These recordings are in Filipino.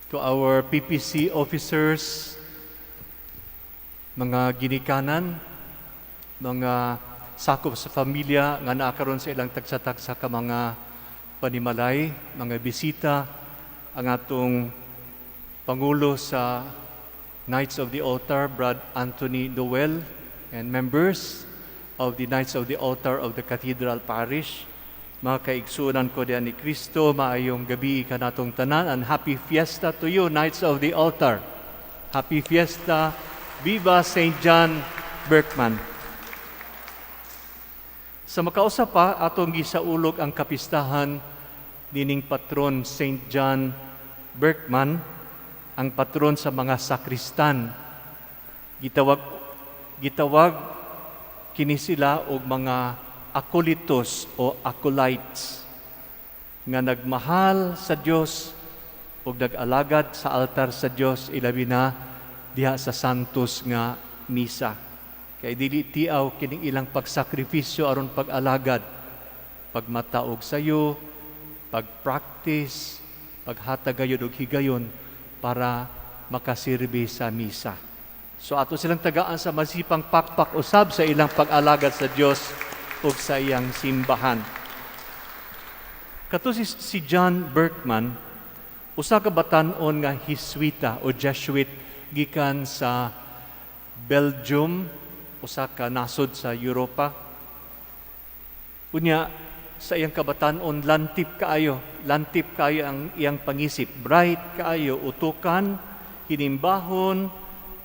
to our PPC officers, mga ginikanan, mga sakop sa pamilya nga naakaroon sa ilang tagsa-tagsa ka mga panimalay, mga bisita, ang atong Pangulo sa Knights of the Altar, Brad Anthony Noel, and members of the Knights of the Altar of the Cathedral Parish, mga kaigsunan ko diyan ni Kristo, maayong gabi kanatong tanan, and happy fiesta to you, Knights of the Altar. Happy fiesta, Viva St. John Berkman. Sa makausap pa, atong gisaulog ang kapistahan nining patron St. John Berkman, ang patron sa mga sakristan. Gitawag kini sila og mga acolytos o acolytes nga nagmahal sa Dios ug nag-alagad sa altar sa Dios, ilabi na diha sa santos nga misa. Kay dili tiaw kining ilang pagsakripisyo aron pag-alagad, pagmataog sayo, pag-practice, paghatag gayud og higayon para makasirbi sa misa. So ato silang tagaan sa masipang pakpak usab sa ilang pag-alagad sa Dios ug sa iyang simbahan. Kato si John Berkman, usa ka batan-on nga Hiswita o Jesuit gikan sa Belgium, usa ka nasod sa Europa. Unya sa iyang kabatan-on lantip kaayo ang iyang pangisip, bright kaayo, utukan, hinimbahon,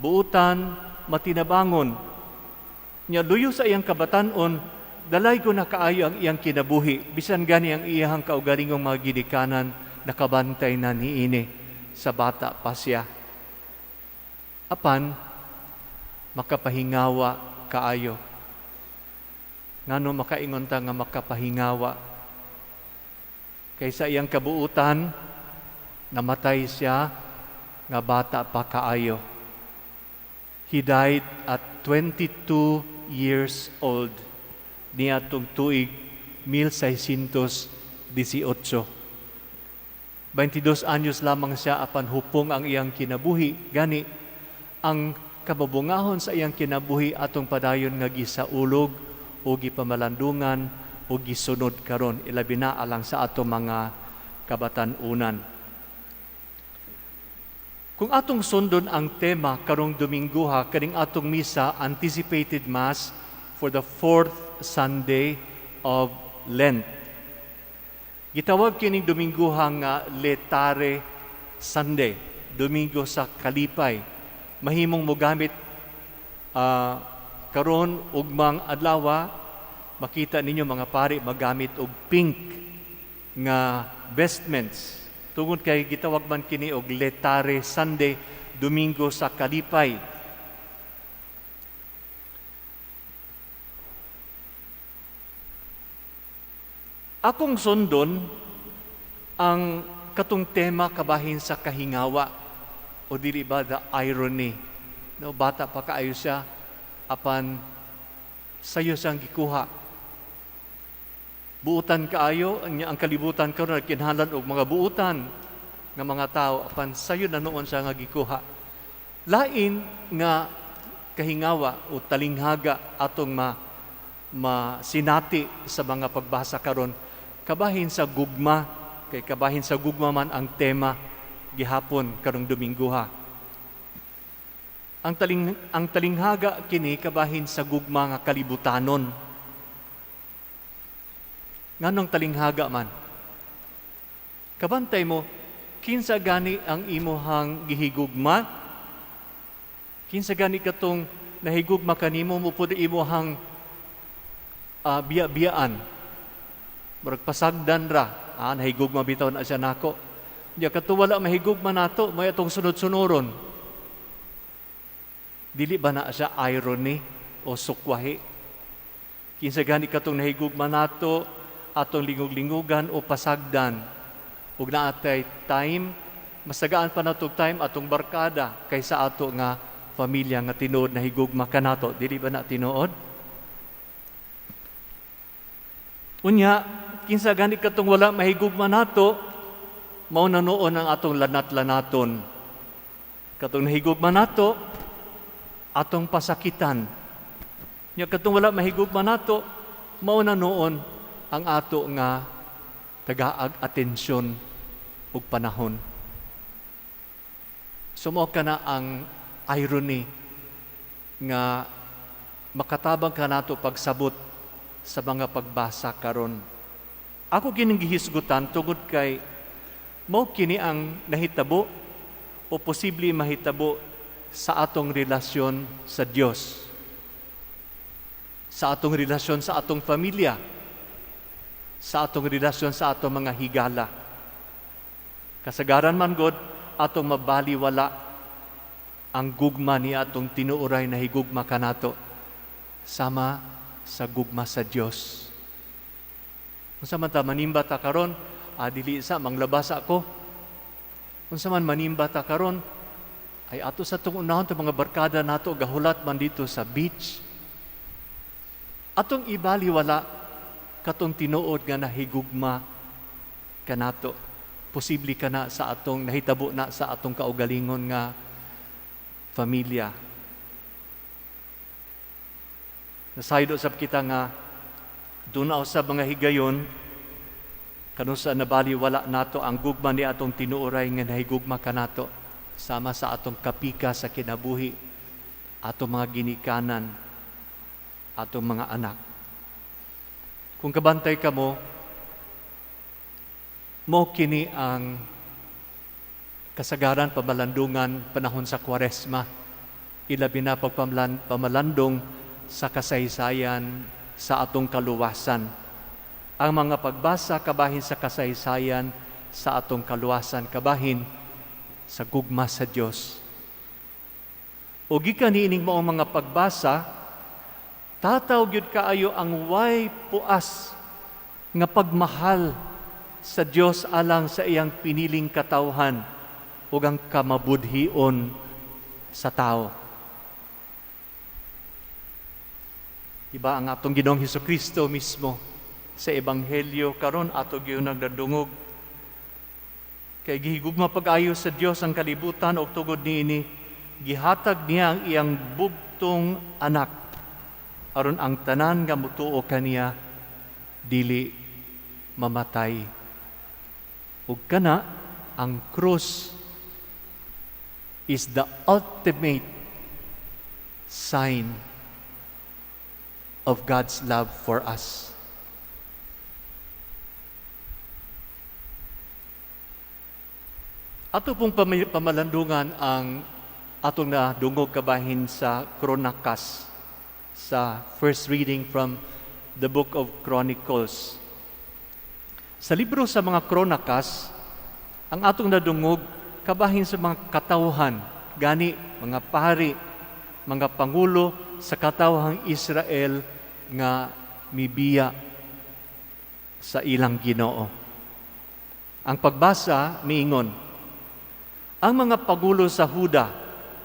buutan, matinabangon. Nya luyo sa iyang kabatan-on, dalay ko na kaayo ang iyang kinabuhi, bisan gani ang iyang kaugalingong mga ginikanan nakabantay na niini sa bata pa siya. Apan, makapahingawa kaayo. Ngano makaingon ta nga makapahingawa? Kaysa iyang kabuutan, namatay siya nga bata pa kaayo. He died at 22 years old. Niadtong tuig 1618. 22 anyos lamang siya apan hupong ang iyang kinabuhi. Gani, ang kababungahon sa iyang kinabuhi atong padayon nga gisaulog o gipamalandungan o gisunod karon, ilabi na alang sa ato mga kabatan-unan. Kung atong sundon ang tema karong Domingguha, kaning atong misa, anticipated Mass for the 4th Sunday of Lent. Gitawag kining Domingguha nga Letare Sunday, Domingo sa Kalipay. Mahimong mogamit karon ugmang adlaw, makita ninyo mga pari magamit og pink nga vestments. Tungod kay gitawag man kini og Letare Sunday, Domingo sa Kalipay. Akong sundon ang katong tema kabahin sa kahingawa o dili ba the irony. No, bata pa kaayo siya, apan sayo siyang gikuha. Buutan kaayo, ang kalibutan karon nagkinahanglan og mga buutan nga mga tao, apan sayo na noon siya nga gikuha. Lain nga kahingawa o talinghaga atong masinati sa mga pagbasa karon, kabahin sa gugma, kay kabahin sa gugma man ang tema gihapon karong Domingguha. Ang talinghaga kini kabahin sa gugma nga kalibutanon. Nganong talinghaga man? Kabantay mo, kinsa gani ang imuhang gihigugma? Kinsa gani katong nahigugma kanimo mo pud imuhang biya-biyaan? Murag pasagdan ra, nahigugma bitaw na siya nako. Diya katuwala mahigugma nato, may atong sunod-sunuron. Dili ba na siya irony o sukwahi? Kinsa gani katong nahigugma nato, atong lingug-lingugan o pasagdan. Ug naatay time, masagaan pa nato time atong barkada kaysa ato nga pamilya nga tinuod nahigugma kanato. Dili ba na tinuod? Unya, kinsa gani katong wala mahigugma nato, mao na noon ang atong lanat-lanaton. Katong nahigugma nato, atong pasakitan. Nya katong wala mahigugma nato, mao na noon ang ato nga tagaag atensyon ug panahon. Sumo ka na ang irony nga makatabang ka nato pagsabot sa mga pagbasa karon. Ako kining gihisgutan tungod kay mao kini ang nahitabo o posible mahitabo sa atong relasyon sa Dios, sa atong relasyon sa atong pamilya, sa atong relasyon sa atong mga higala. Kasagaran man God, atong mabaliwala ang gugma ni atong tinuoray na higugma kanato sama sa gugma sa Dios. Unsa man ta manimba ta karon, dili sa manglabas ako. Unsa man manimba ta karon, ay ato sa tong unahon ta mga barkada nato gahulat man dito sa beach. Atong ibaliwala katong tinuod nga nahigugma kanato. Posible ka na sa atong nahitabo na sa atong kaugalingon nga pamilya. Nasaydo sab kita nga dunaw sa mga higayon kanu sa nabaliwala nato ang gugma ni atong tinuoray nga nahigugma kanato sama sa atong kapika sa kinabuhi, atong mga ginikanan, atong mga anak. Kung kabantay ka mo kini ang kasagaran pamalandungan panahon sa Kwaresma, ilabi na pamalandong sa kasaysayan sa atong kaluwasan. Ang mga pagbasa kabahin sa kasaysayan sa atong kaluwasan, kabahin sa gugma sa Dios. O gikan niining maong mga pagbasa, tataw gyud kaayo ang way puas nga pagmahal sa Dios alang sa iyang piniling katawhan ug ang kamabudhion sa tao. Iba ang atong Ginoong Hesukristo mismo sa Ebanghelyo karon ato gyud nagdadungog kay gihigugma pag-ayo sa Dios ang kalibutan ug tungod niini gihatag niya ang iyang bugtong anak aron ang tanan nga motuo kaniya dili mamatay. Ug kana ang krus is the ultimate sign of God's love for us. Ato pong pamalandungan ang atong nadungog kabahin sa Kronikas, sa first reading from the book of Chronicles. Sa libro sa mga Kronikas, ang atong nadungog kabahin sa mga katawhan, gani mga pari, mga pangulo sa katawhang Israel nga mibiya sa ilang Ginoo. Ang pagbasa miingon, ang mga pagulo sa Huda,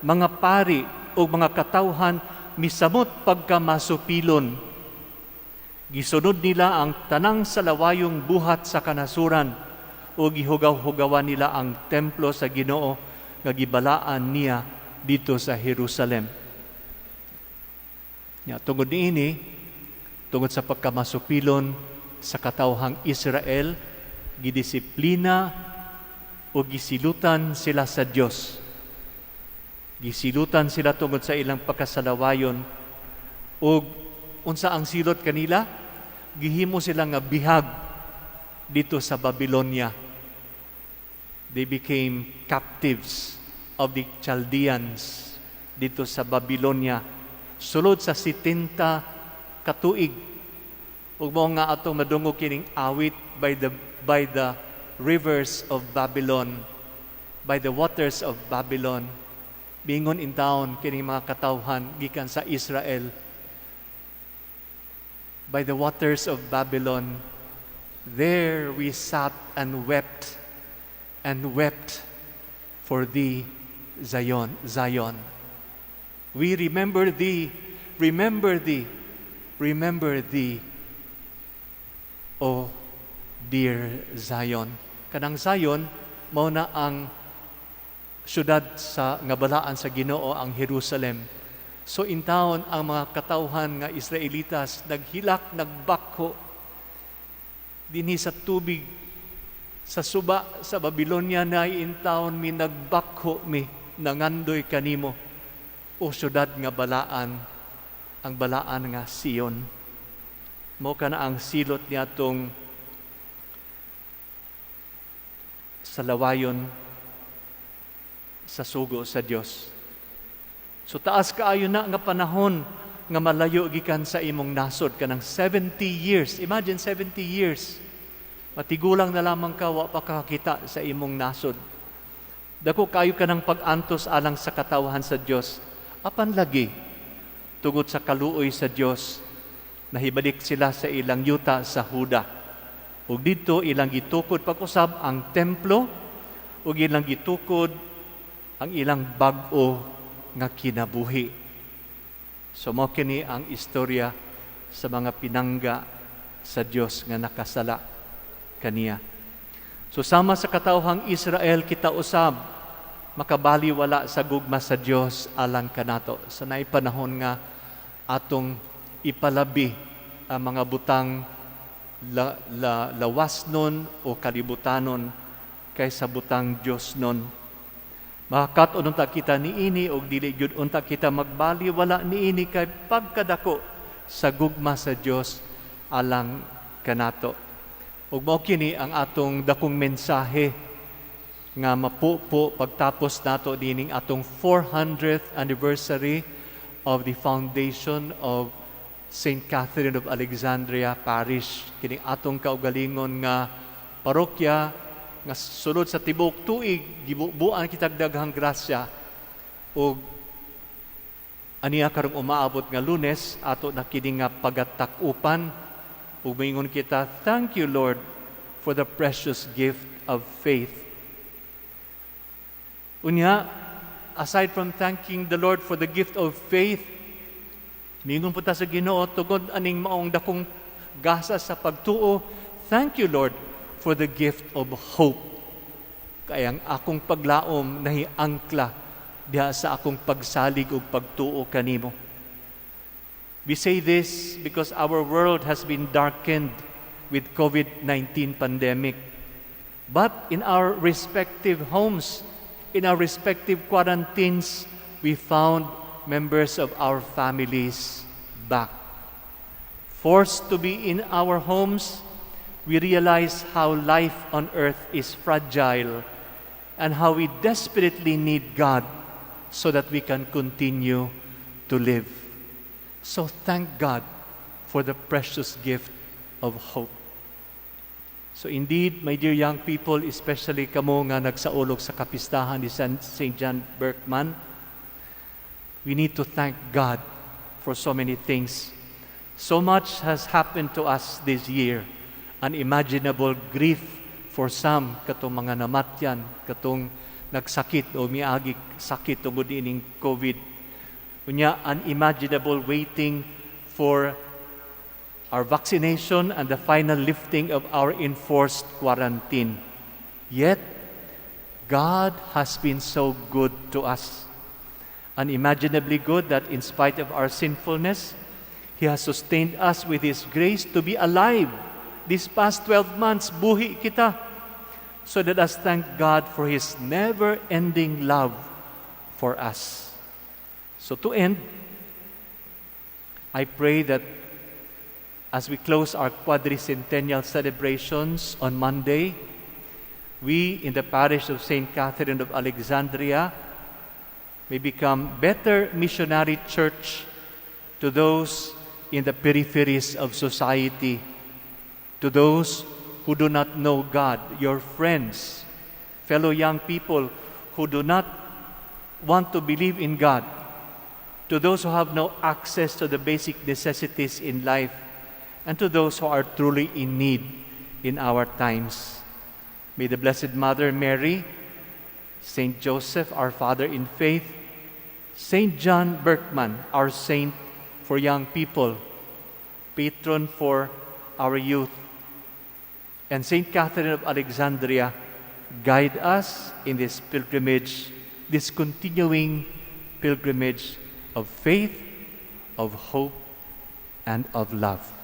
mga pari o mga katawhan misamot pagkamasupilon. Gisunod nila ang tanang salawayong buhat sa kanasuran o gihugaw-hugawan nila ang templo sa Ginoo nga gibalaan niya dito sa Jerusalem. Tungod niini, tungod sa pagkamasupilon sa katawhang Israel, gidisiplina o gisilutan sila sa Dios. Gisilutan sila tungod sa ilang pagkasalawayon o unsa ang silot kanila, gihimo sila nga bihag dito sa Babylonia. They became captives of the Chaldeans dito sa Babylonia. Sulod sa 70 katuig. Ug mao nga atong madungog kining awit by the rivers of Babylon, by the waters of Babylon. Bingon in town kining mga katawhan gikan sa Israel. By the waters of Babylon, there we sat and wept for thee, Zion. We remember thee, O dear Zion. Kanang Zion, mao na ang syudad sa nga balaan sa Ginoo, ang Jerusalem. So in town ang mga katawhan nga Israelitas naghilak, nagbakho dinhi sa tubig sa suba sa Babylonia na in town mi nagbakho mi nangandoy kanimo o syudad nga balaan, ang balaan nga Sion. Mao kana ang silot niadtong sa lawayon sa sugo sa Dios. So taas kaayo na nga panahon nga malayo gikan sa imong nasod kanang 70 years. Imagine 70 years. Matigulang na lamang ka wa pa kakita sa imong nasod. Dako kayo kanang pag-antos alang sa katawhan sa Dios. Apan lagi tungod sa kaluoy sa Dios, nahibalik sila sa ilang yuta sa Huda. Ug dito ilang gitukod pag-usab ang templo ug ilang gitukod ang ilang bag-o nga kinabuhi. So mao kini ang istorya sa mga pinangga sa Dios nga nakasala kaniya. So sama sa katawhang Israel kita usab makabaliwala sa gugma sa Dios alang kanato. Sa naay panahon nga atong ipalabi ang mga butang lawasnon o kalibutanon kaysa butang Dios non. Makakat unta kita niini og dili gyud unta kita magbaliwala niini kay pagkadako sa gugma sa Dios alang kanato. Ug mao kini ang atong dakong mensahe nga mapupo pagtapos nato dining atong 400th anniversary of the foundation of St. Catherine of Alexandria Parish. Kini atong kaugalingon nga parokya nga sulod sa tibok tuig gibubuan kitag daghang grasya ug aniya karong umaabot nga Lunes ato na kini nga pagatak-upan ug moingon kita, thank you Lord for the precious gift of faith. Unya, aside from thanking the Lord for the gift of faith, mingon po ta sa Ginoo tungod aning maong dakong gasa sa pagtuo, thank you Lord for the gift of hope. Kaya ang akong paglaom nahiangkla diha sa akong pagsalig ug pagtuo kanimo. We say this because our world has been darkened with COVID-19 pandemic. But in our respective homes, in our respective quarantines, we found members of our families back. Forced to be in our homes, we realize how life on earth is fragile and how we desperately need God so that we can continue to live. So thank God for the precious gift of hope. So indeed, my dear young people, especially kamo nga nagsaulog sa kapistahan ni St. John Berkman, we need to thank God for so many things. So much has happened to us this year. Unimaginable grief for some, katong mga namatyan, katong nagsakit o miagi sakit tungod ining COVID. Unya, unimaginable waiting for our vaccination and the final lifting of our enforced quarantine. Yet, God has been so good to us. Unimaginably good that in spite of our sinfulness, He has sustained us with His grace to be alive. These past 12 months, buhi kita. So let us thank God for His never-ending love for us. So to end, I pray that as we close our quadricentennial celebrations on Monday, we in the parish of St. Catherine of Alexandria may become better missionary church to those in the peripheries of society, to those who do not know God, your friends, fellow young people who do not want to believe in God, to those who have no access to the basic necessities in life, and to those who are truly in need in our times. May the Blessed Mother Mary, Saint Joseph, our Father in faith, Saint John Berkman, our saint for young people, patron for our youth, and Saint Catherine of Alexandria guide us in this pilgrimage, this continuing pilgrimage of faith, of hope, and of love.